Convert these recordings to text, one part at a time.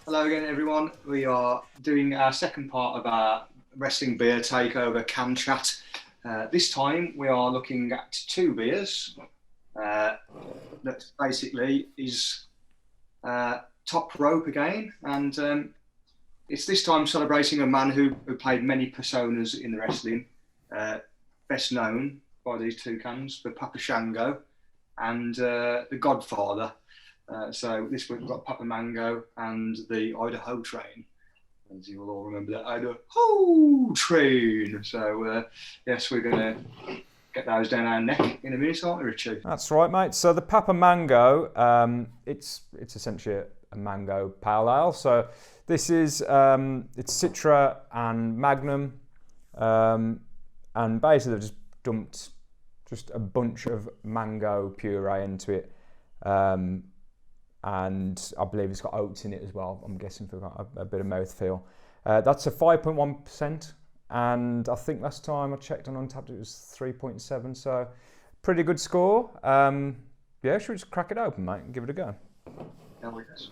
Hello again, everyone. We are doing our second part of our wrestling beer takeover can chat. This time we are looking at two beers that basically is Top Rope again, and it's this time celebrating a man who played many personas in the wrestling, best known by these two cans, the Papa Shango and the Godfather. So this week we've got Papa Mango and the Idaho train. As you will all remember that Idaho train. So yes, we're going to get those down our neck in a minute, aren't we, Richie? That's right, mate. So the Papa Mango, it's essentially a mango pale ale. So this is it's Citra and Magnum, and basically they've just dumped just a bunch of mango puree into it. And I believe it's got oats in it as well. I'm guessing for a bit of mouthfeel. That's a 5.1%, and I think last time I checked on Untapped it was 3.7. So pretty good score. Yeah, should we just crack it open, mate, and give it a go? Yeah, we guess.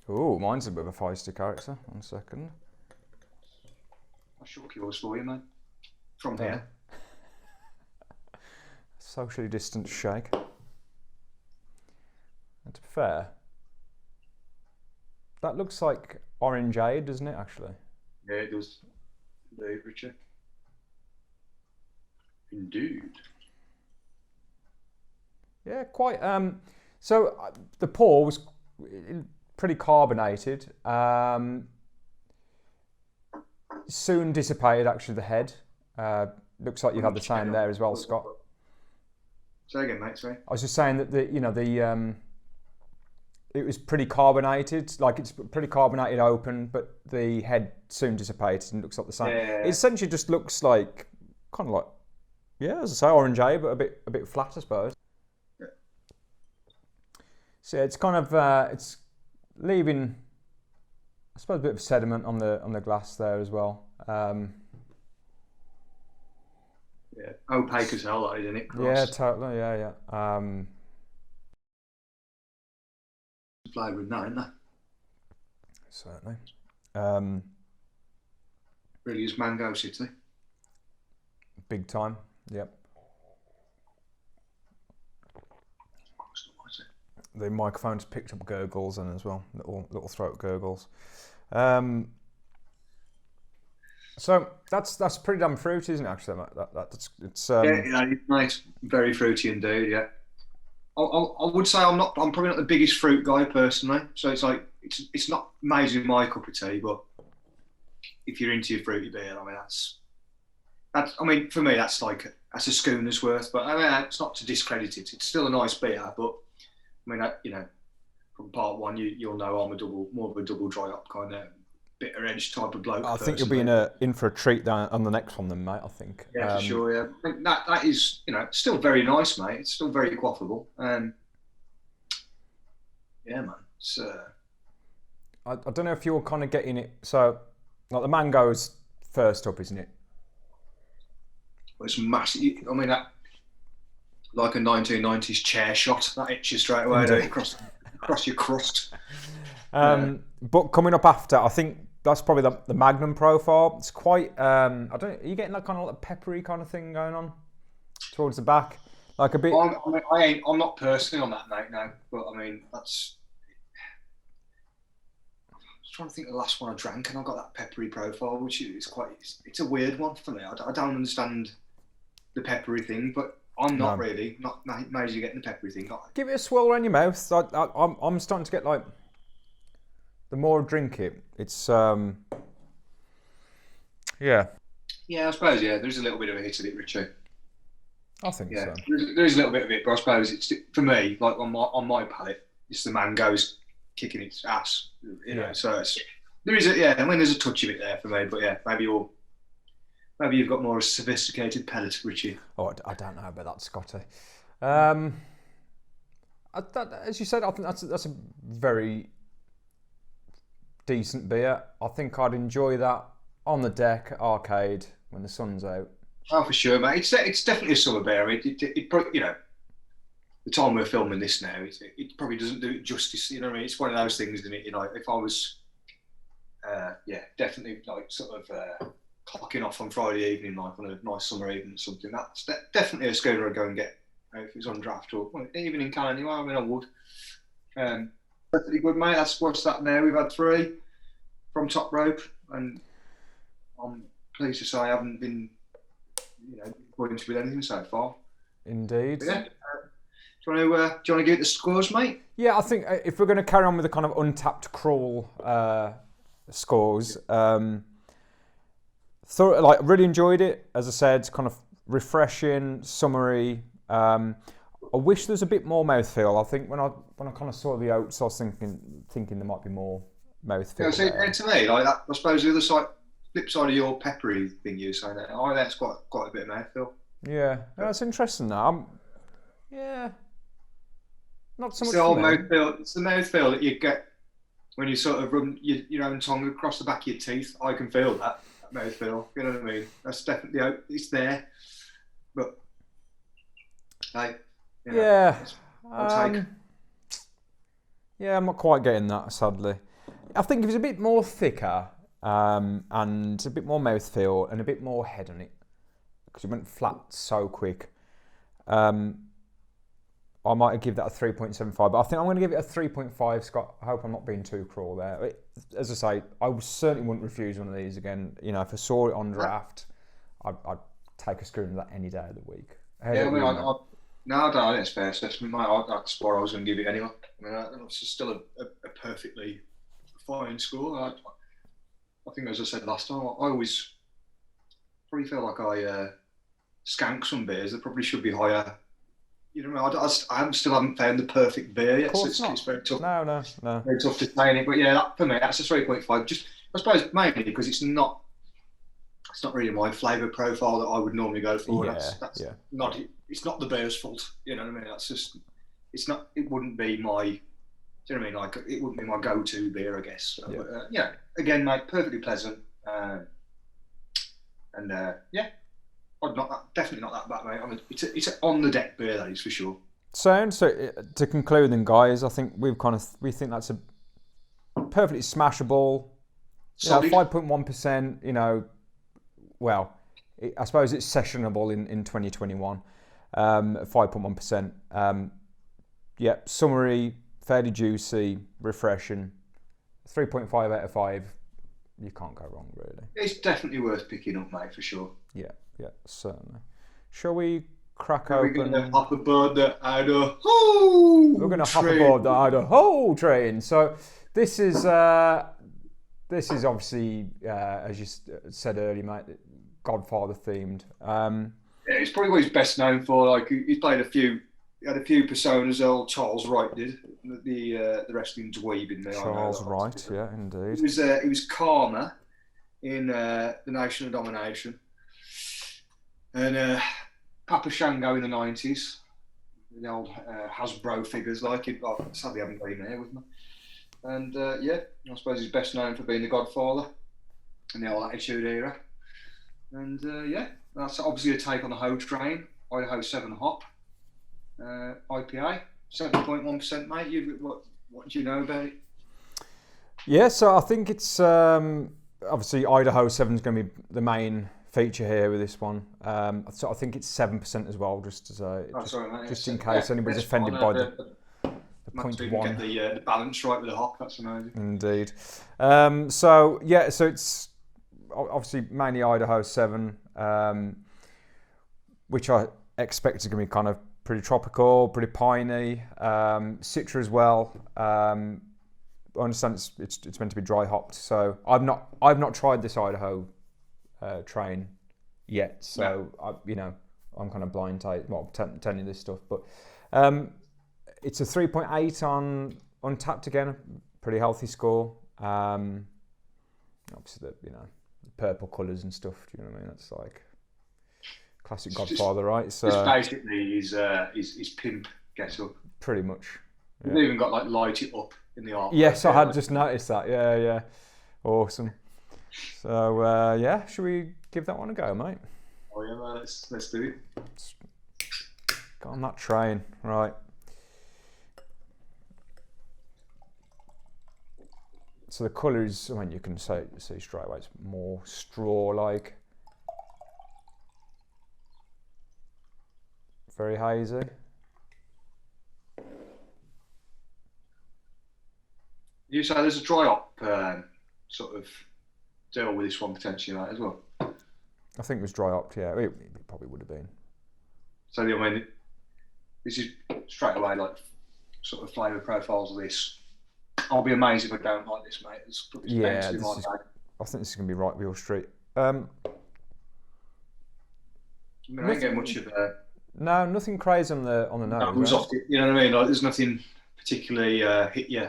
Oh, mine's a bit of a feisty character. 1 second. I'll shook yours for you, mate. From here. Socially distant shake. And to be fair, that looks like orangeade, doesn't it, actually? Yeah, it does. Indeed, Richard. Indeed. Yeah, quite. So the pour was pretty carbonated. Soon dissipated, actually, the head. Looks like you've had the same there as well, Scott. Say again, mate, sorry. I was just saying that it was pretty carbonated, like it's pretty carbonated open, but the head soon dissipated and looks like the same. Yeah. It essentially just looks like, kind of like, yeah, as I say, orangeade, but a bit flat, I suppose. Yeah. So yeah, it's kind of, it's leaving, I suppose, a bit of sediment on the glass there as well. Yeah, opaque as hell, that is, isn't it? Yeah, totally. Yeah. Flavour in that, isn't there? Certainly. Really is Mango City. Big time. Yep. The microphone's picked up gurgles and as well, little throat gurgles. So that's pretty damn fruity, isn't it? Actually, it's yeah, it's nice, very fruity indeed. Yeah, I would say I'm probably not the biggest fruit guy personally. So it's like it's not amazing my cup of tea, but if you're into your fruity beer, I mean that's I mean for me that's a schooner's worth. But I mean it's not to discredit it. It's still a nice beer, but I mean from part one you'll know I'm more of a double dry up kind of bitter edge type of bloke. I think you'll be in for a treat on the next one then, mate, I think. Yeah, for sure, yeah. I think that is, still very nice, mate. It's still very quaffable. Yeah, man. It's, I don't know if you're kind of getting it. So, like the mango's first up, isn't it? it's massive. I mean, that like a 1990s chair shot. That hits you straight away across your crust. But coming up after, I think that's probably the Magnum profile. It's quite, I don't know, are you getting that kind of like peppery kind of thing going on towards the back? Like a bit... I'm not personally on that, mate, no. But I mean, that's... I was trying to think of the last one I drank and I got that peppery profile, which is it's a weird one for me. I don't understand the peppery thing, but I'm not really, not majorly getting the peppery thing. Give it a swirl around your mouth. I'm starting to get like... The more I drink it, it's yeah. Yeah, I suppose there's a little bit of a hit of it, Richie. I think so. There's a little bit of it, but I suppose it's for me, like on my palate, it's the mango's kicking its ass. So there's a touch of it there for me, but yeah, maybe you've got more sophisticated palate, Richie. Oh, I don't know about that, Scotty. As you said, I think that's a very decent beer. I think I'd enjoy that on the deck arcade when the sun's out. Oh, for sure, mate. It's definitely a summer beer. It the time we're filming this now, it probably doesn't do it justice. You know what I mean? It's one of those things, isn't it? You know, if I was, definitely like sort of clocking off on Friday evening, like on a nice summer evening or something, that's definitely a schooner I'd go and get if it's on draft or even in Cannock anyway. I mean, I would. Definitely good, mate. That's what's that now. We've had 3 from Top Rope, and I'm pleased to say I haven't been, points with anything so far. Indeed. But yeah. Do you want to give it the scores, mate? Yeah, I think if we're going to carry on with the kind of untapped crawl scores, really enjoyed it. As I said, kind of refreshing, summery. I wish there's a bit more mouthfeel. I think when I kind of saw the oats, I was thinking there might be more mouthfeel. Yeah, see, to me, like that, I suppose the other side, flip side of your peppery thing you're saying, that's quite a bit of mouthfeel. Yeah, that's interesting. Now, not so much. The old mouthfeel. It's the mouthfeel that you get when you sort of run your own tongue across the back of your teeth. I can feel that mouthfeel. You know what I mean? That's definitely it's there. But hey, I'll take. Yeah, I'm not quite getting that, sadly. I think if it's a bit more thicker and a bit more mouthfeel and a bit more head on it, because it went flat so quick, I might give that a 3.75, but I think I'm going to give it a 3.5, Scott. I hope I'm not being too cruel there. As I say, I certainly wouldn't refuse one of these again. You know, if I saw it on draft, I'd take a schooner of that any day of the week. I don't think it's fair assessment, mate. That's what I was going to give it anyway. I mean, it's still a perfectly fine score. I think, as I said last time, I always probably feel like I skank some beers that probably should be higher. You know, I still haven't found the perfect beer yet, so it's very tough. No. Very tough to say it, but yeah, for me, that's a 3.5. Just, I suppose, mainly because it's not really my flavour profile that I would normally go for. Yeah, that's not. It's not the beer's fault. You know what I mean? That's just. It's not. It wouldn't be my. Do you know what I mean? Like, it wouldn't be my go-to beer, I guess. So, yeah. But, again, mate, perfectly pleasant. Definitely not that bad, mate. I mean, it's an on the deck beer, that is for sure. So to conclude, then, guys, I think we think that's a perfectly smashable. 5.1%. You know, well, I suppose it's sessionable in 2021. 5.1%. Summery, fairly juicy, refreshing. 3.5 out of 5. You can't go wrong, really. It's definitely worth picking up, mate, for sure. Yeah, certainly. Shall we crack open? We're going to hop aboard the Idaho. We're going to hop aboard the Idaho train. So this is obviously, as you said earlier, mate, Godfather themed. It's probably what he's best known for. Like, he's played he had a few personas. Old Charles Wright did, the wrestling dweeb in there. Charles Wright, yeah, indeed. He was Karma in the Nation of Domination, and Papa Shango in the 90s. The old Hasbro figures, like it. Sadly, I haven't got him here with me. And I suppose he's best known for being the Godfather in the old Attitude Era. And that's obviously a take on the Ho Train, Idaho 7 hop, IPA, 7.1%, mate. What do you know about it? Yeah, so I think it's obviously Idaho 7 is going to be the main feature here with this one. So I think it's 7% as well, just in case anybody's offended by the 0.1. Get the balance right with the hop. That's amazing. Indeed. So it's obviously mainly Idaho 7, which I expect is going to be kind of pretty tropical, pretty piney, Citra as well. I understand it's meant to be dry hopped, so I've not tried this Idaho train yet, so I'm kind of blind to telling you this stuff, but it's a 3.8 on Untapped again, pretty healthy score. Obviously the purple colours and stuff. Do you know what I mean? That's like classic Godfather, right? So it's basically his pimp get up. Pretty much. You've even got like light it up in the art. Yes, I had just noticed that. Yeah. Awesome. So should we give that one a go, mate? Oh yeah, let's do it. Got on that train, right? So the colour is, I mean, you can see straight away it's more straw-like. Very hazy. You say there's a dry hop sort of deal with this one potentially, mate, as well. I think it was dry hopped, yeah. It probably would have been. So I mean, this is straight away like sort of flavour profiles of this. I'll be amazed if I don't like this, mate. I think this is going to be right up your street. I mean, I don't get much of a... No, nothing crazy on the nose. Right? You know what I mean? Like, there's nothing particularly hit you.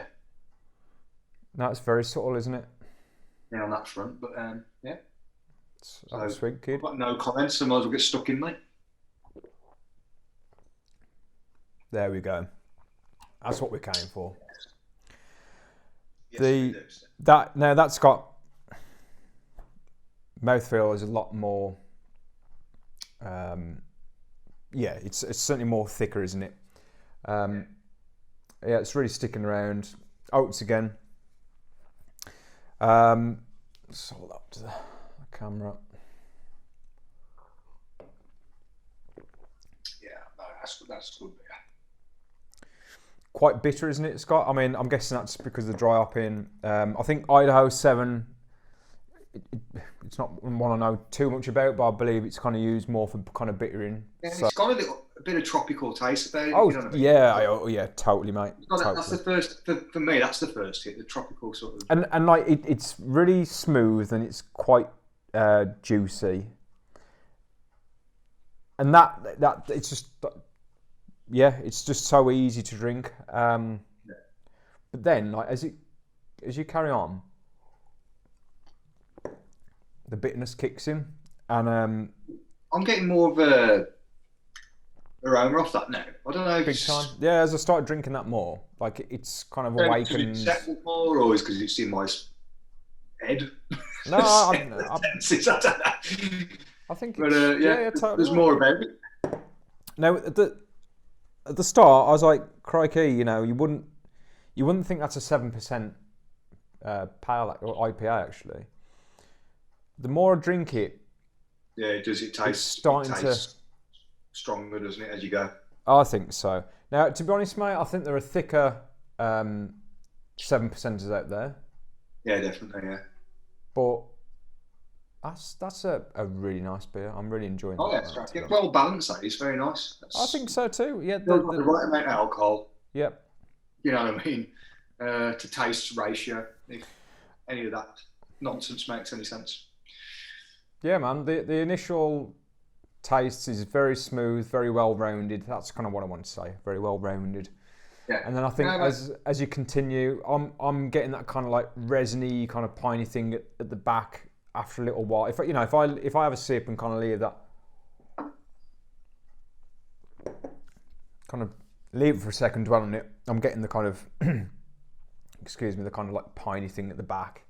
No, it's very subtle, isn't it? Yeah, on that front, but yeah. So, sweet kid. I've got no comments, so I might as well get stuck in, mate. There we go. That's what we came for. Yes, that's got mouthfeel is a lot more. It's certainly more thicker, isn't it? Yeah, it's really sticking around. Oats again. Let's hold up to the camera. Yeah, no, that's good. Quite bitter, isn't it, Scott? I mean, I'm guessing that's because of the dry hopping. I think Idaho 7, it's not one I know too much about, but I believe it's kind of used more for kind of bittering. Yeah, so. It's got a bit of tropical taste about it. Oh, you know what I mean? Yeah, yeah, totally, mate. Totally. That's the first, for me, that's the first hit, the tropical sort of... And like, it's really smooth and it's quite juicy. And that it's just... Yeah, it's just so easy to drink. But then, like as you carry on, the bitterness kicks in, and I'm getting more of a aroma off that now. I don't know. Big time. Yeah, as I started drinking that more, like it's kind of awakened. Is it settled more, or is it because it's in my head? No, I don't know. I think. But yeah, totally. There's more about it. Now at the start, I was like, crikey, you know, you wouldn't think that's a 7% pale or IPA actually. The more I drink it, does it taste stronger, doesn't it, as you go? I think so. Now, to be honest, mate, I think there are thicker 7%ers out there. Yeah, definitely, yeah. But that's a really nice beer. I'm really enjoying it. Oh, yeah, it's well balanced, that is very nice. I think so too. Yeah, the right amount of alcohol. Yep. You know what I mean? To taste ratio, if any of that nonsense makes any sense. Yeah, man. The initial taste is very smooth, very well rounded. That's kind of what I want to say. Very well rounded. Yeah. And then I think as you continue, I'm getting that kind of like resiny, kind of piney thing at the back. After a little while, if I have a sip and kind of leave that, kind of leave it for a second, dwell on it, I'm getting the kind of, excuse me, the kind of like piney thing at the back,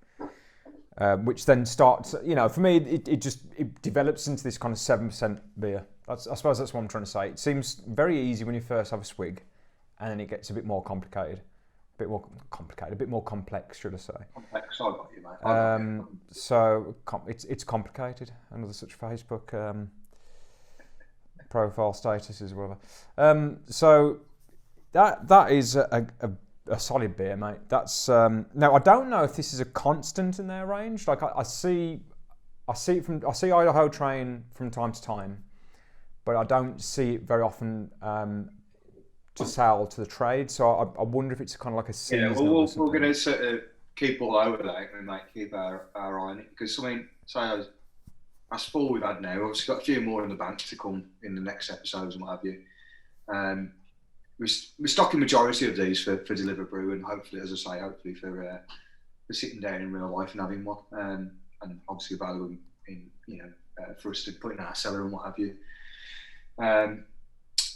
which then starts, for me, it develops into this kind of 7% beer. I suppose that's what I'm trying to say. It seems very easy when you first have a swig, and then it gets a bit more complicated. A bit more complex, should I say? Complex, I got you, mate. So it's complicated. Another such Facebook profile status as well. So that is a solid beer, mate. That's now I don't know if this is a constant in their range. Like I see Idaho Train from time to time, but I don't see it very often. To sell to the trade, so I wonder if it's kind of like a seasonal. Yeah, we're going to sort of keep all over that and keep our eye on it, because I mean, say that's 4 we've had now. Obviously, got a few more in the bank to come in the next episodes and what have you. We're stocking majority of these for Deliver Brew, and hopefully, as I say, hopefully for sitting down in real life and having one, and obviously available in for us to put in our cellar and what have you.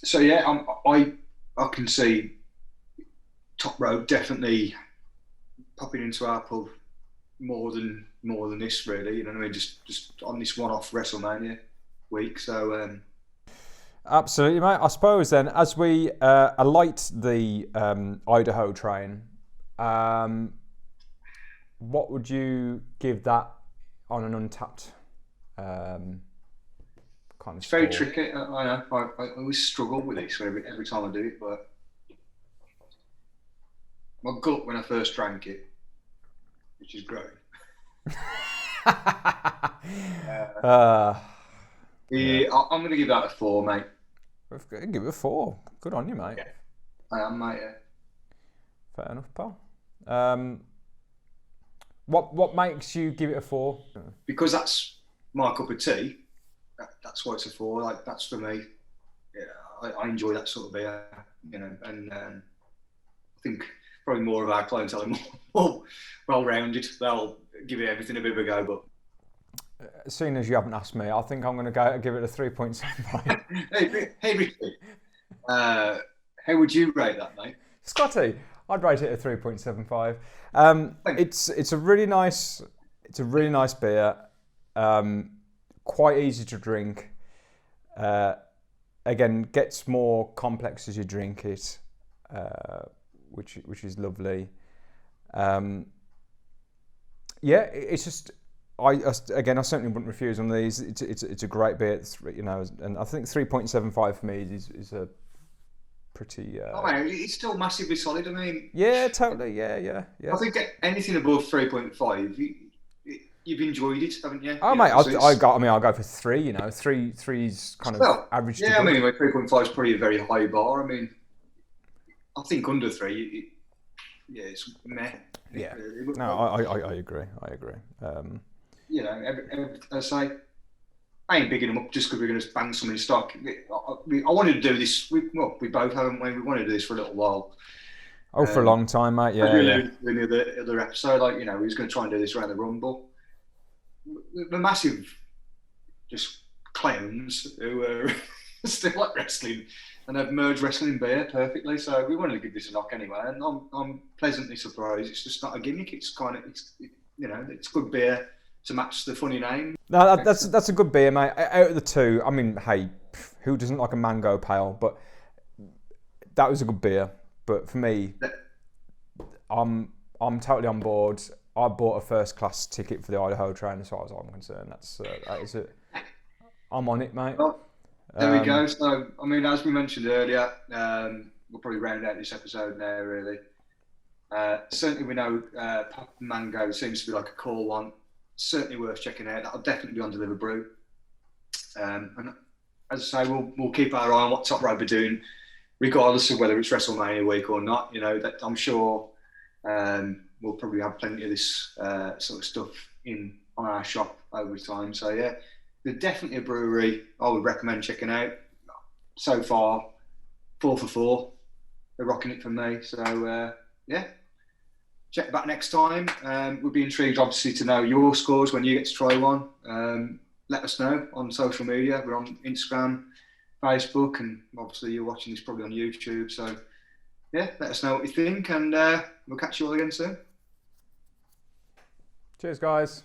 So yeah, I can see Top Rope definitely popping into our pub more than this, really. You know what I mean? Just on this one-off WrestleMania week. So absolutely, mate. I suppose then, as we alight the Idaho train, what would you give that on an untapped kind of It's very score? tricky. I know. I always struggle with this every time I do it, but my gut when I first drank it, which is great. Yeah. I'm going to give that a 4, mate. Give it a 4. Good on you, mate. Yeah, I am, mate. Yeah. Fair enough, pal. What makes you give it a 4? Because that's my cup of tea. That's why it's a 4. Like, that's for me. Yeah, I enjoy that sort of beer, you know, and I think probably more of our clientele are more well-rounded. They'll give it everything a bit of a go, but. Seeing as you haven't asked me, I think I'm going to give it a 3.75. Hey, Richie, how would you rate that, mate? Scotty, I'd rate it a 3.75. It's a really nice beer. Quite easy to drink. Again, gets more complex as you drink it, which is lovely. It's just. I certainly wouldn't refuse on these. It's a great beer, you know, and I think 3.75 for me is a pretty. Man, it's still massively solid. I mean. Yeah, totally. Yeah. I think anything above 3.5, you've enjoyed it, haven't you? Oh, mate, I'll go for 3. You know, three's kind of average. Yeah, I mean, 3.5 is probably a very high bar. I mean, I think under 3, it's meh. Yeah. No, I agree. You know, I say, I ain't bigging them up just because we're going to bang some in stock. I wanted to do this. We both haven't we? We wanted to do this for a little while. Oh, for a long time, mate. Yeah. In the other episode, like, you know, we was going to try and do this around the Rumble. The massive, just clowns who are still like wrestling and have merged wrestling and beer perfectly. So we wanted to give this a knock anyway, and I'm pleasantly surprised. It's just not a gimmick. It's kind of, you know, it's good beer to match the funny name. No, that's a good beer, mate. Out of the two, I mean, hey, who doesn't like a mango pale? But that was a good beer. But for me, I'm totally on board. I bought a first class ticket for the Idaho train, as far as I'm concerned. That is it. I'm on it, mate. Well, there we go. So, I mean, as we mentioned earlier, we'll probably round out this episode now, really. Certainly, we know Papa Mango seems to be like a cool one. Certainly worth checking out. That'll definitely be on Deliver Brew. And as I say, we'll keep our eye on what Top Rope are doing, regardless of whether it's WrestleMania week or not. You know, that I'm sure we'll probably have plenty of this sort of stuff on our shop over time. So yeah, they're definitely a brewery I would recommend checking out. So far, 4 for 4. They're rocking it for me. So yeah. Check back next time. We'd be intrigued, obviously, to know your scores when you get to try one. Let us know on social media. We're on Instagram, Facebook, and obviously you're watching this probably on YouTube. So, yeah, let us know what you think, and we'll catch you all again soon. Cheers, guys.